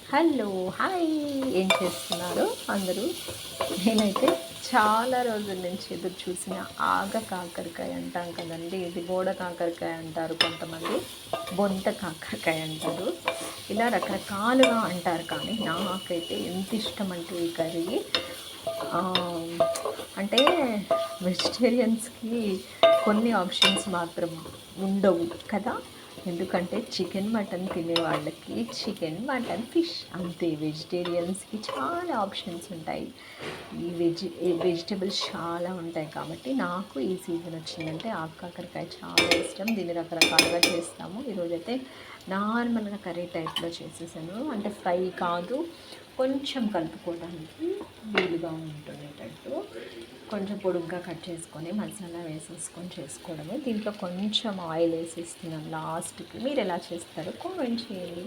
Hello, hi. ఏం చేస్తున్నారు అందరూ? నేనైతే చాలా రోజుల నుంచి ఎదురు చూసిన ఆగ కాకరకాయ అంటాం కదండి. ఇది బోడ కాకరకాయ అంటారు కొంతమంది, బొంత కాకరకాయ అంటారు. ఇలా రకరకాలుగా అంటారు. కానీ నాకైతే ఎంత ఇష్టం అంటే ఈ కర్రీ. అంటే వెజిటేరియన్స్కి కొన్ని ఆప్షన్స్ మాత్రం ఉండవు కదా. ఎందుకంటే చికెన్ మటన్ తినే వాళ్ళకి చికెన్ మటన్ ఫిష్ అంతే. వెజిటేరియన్స్కి చాలా ఆప్షన్స్ ఉంటాయి. ఈ వెజిటబుల్స్ చాలా ఉంటాయి. కాబట్టి నాకు ఈ సీజన్ వచ్చిందంటే ఆకుకాకరకాయ చాలా ఇష్టం. దీన్ని రకరకాలుగా చేస్తాము. ఈరోజైతే నార్మల్గా కర్రీ టైప్లో చేసేసాను. అంటే ఫ్రై కాదు, కొంచెం కలుపుకోవడానికి వీలుగా ఉంటుండేటట్టు కొంచెం పొడుగ్గా కట్ చేసుకొని మసాలా వేసేసుకొని చేసుకోవడమే. దీంట్లో కొంచెం ఆయిల్ వేసేస్తున్నాను లాస్ట్కి. మీరు ఎలా చేస్తారో కామెంట్ చేయండి.